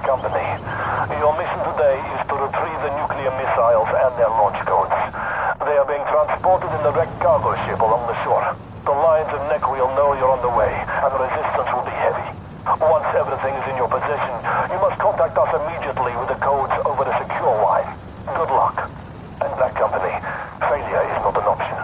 Company. Your mission today is to retrieve the nuclear missiles and their launch codes. They are being transported in the wrecked cargo ship along the shore. The lines of Neck will know you're on the way, and the resistance will be heavy. Once everything is in your possession, you must contact us immediately with the codes over the secure line. Good luck. And Black Company, failure is not an option.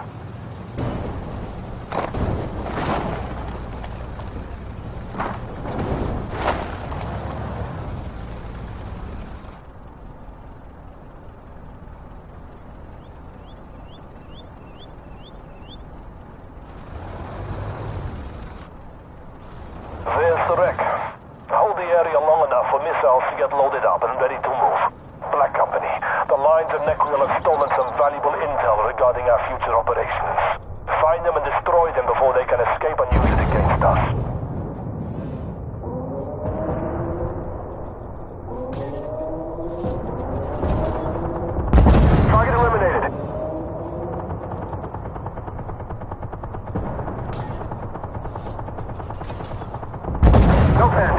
There's the wreck. Hold the area long enough for missiles to get loaded up and ready to move. Black Company, the lines of Necreel have stolen some valuable intel regarding our future operations. Find them and destroy them before they can escape and use it against us. Target eliminated. No pen.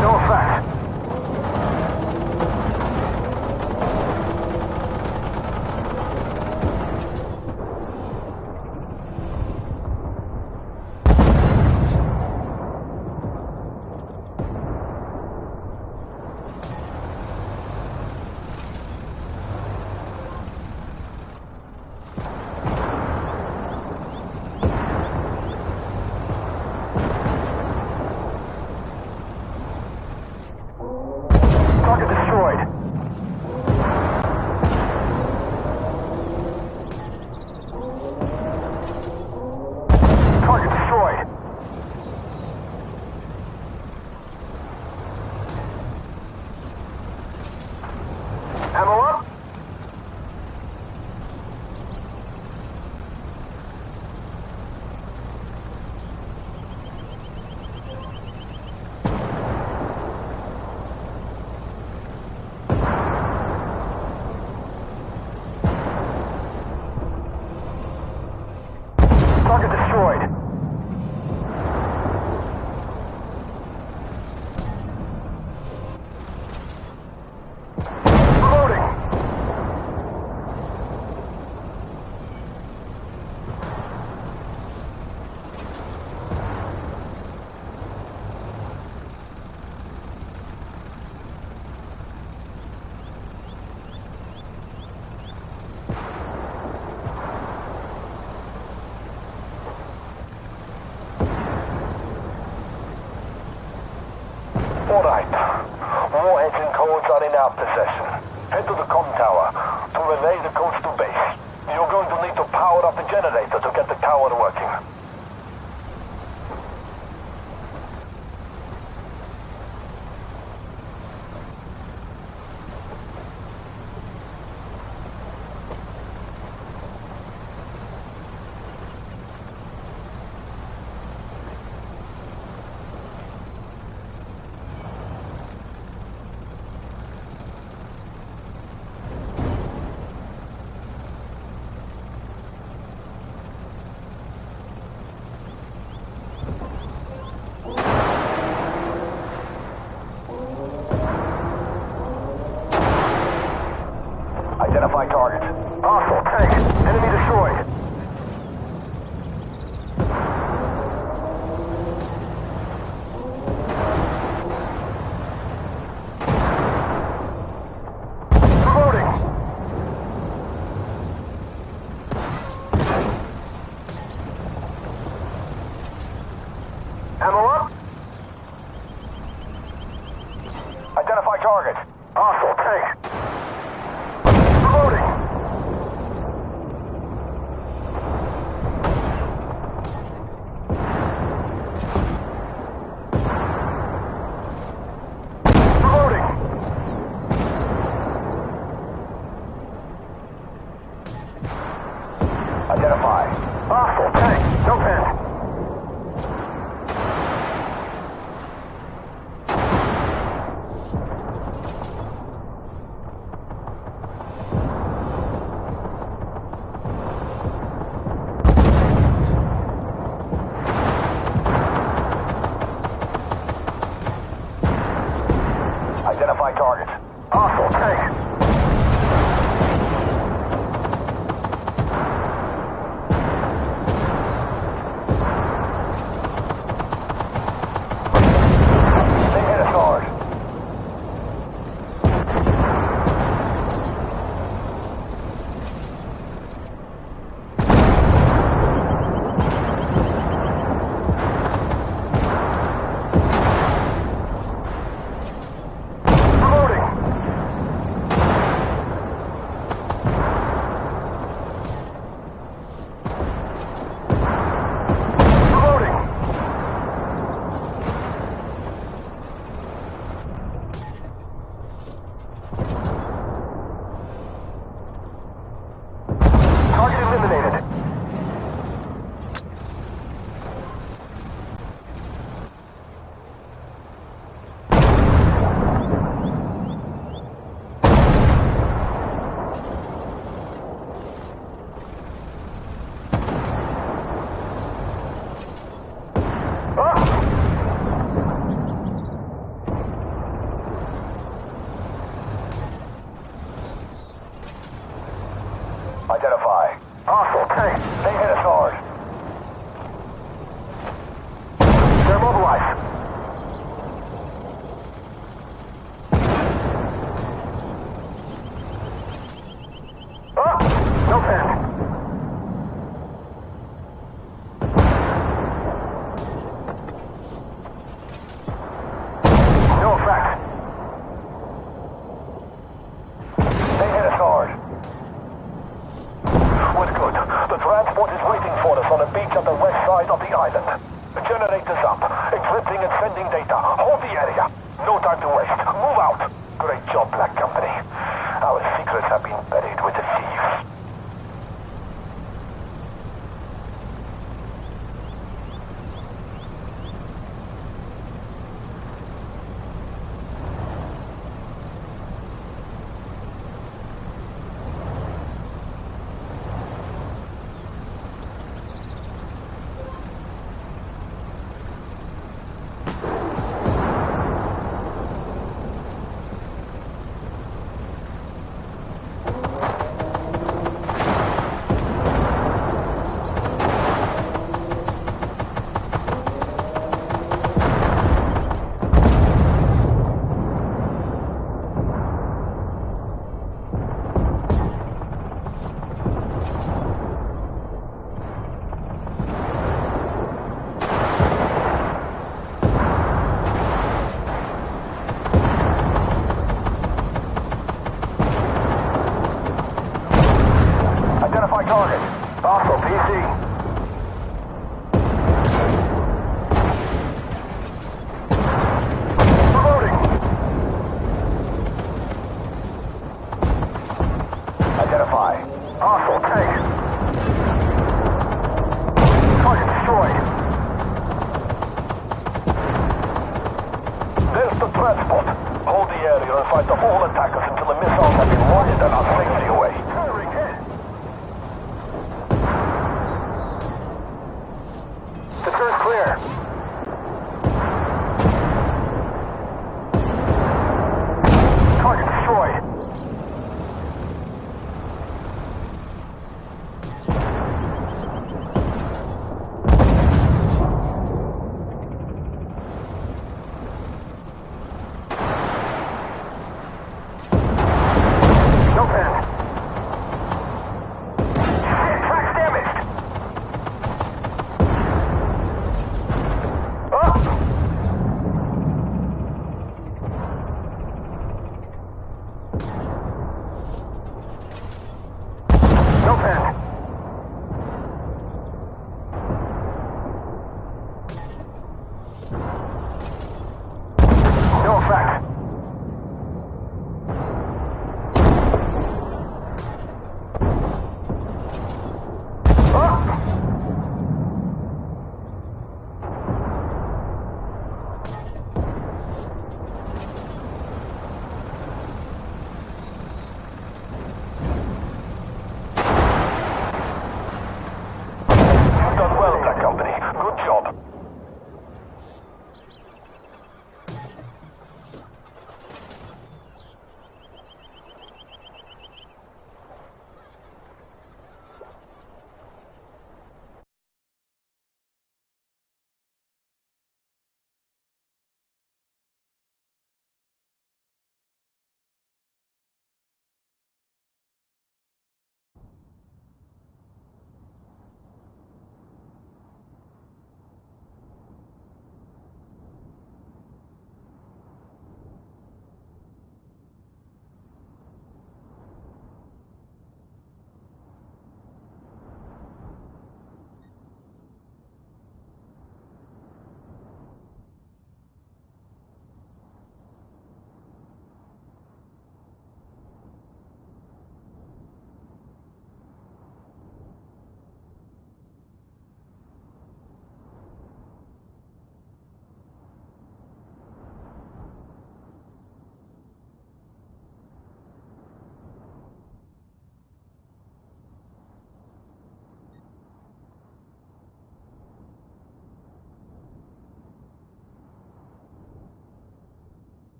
No effect. Target destroyed. Target destroyed. Ammo up. Target destroyed. Reloading. All right. Warheads and codes are in our possession. Head to the comm tower to relay the codes to base. You're going to need to power up the generator to get the tower working. Identify target. Hostile tank. Enemy destroyed. Reloading. Ammo up. Identify target. Hostile tank. Reloading. Reloading. Identify. Hostile tank. No pen. Identify targets. Hostile tank. They hit us hard. Target eliminated. Identify. Hostile tank. They hit us hard. They're mobilized. No panic. No effect. They hit us hard. We're good. The transport is waiting for us on the beach at the west side of the island. Generators up. Encrypting and sending data. Hold the area. No time to waste. Move out. Great job, Black Company. Our secrets have been buried with the sea.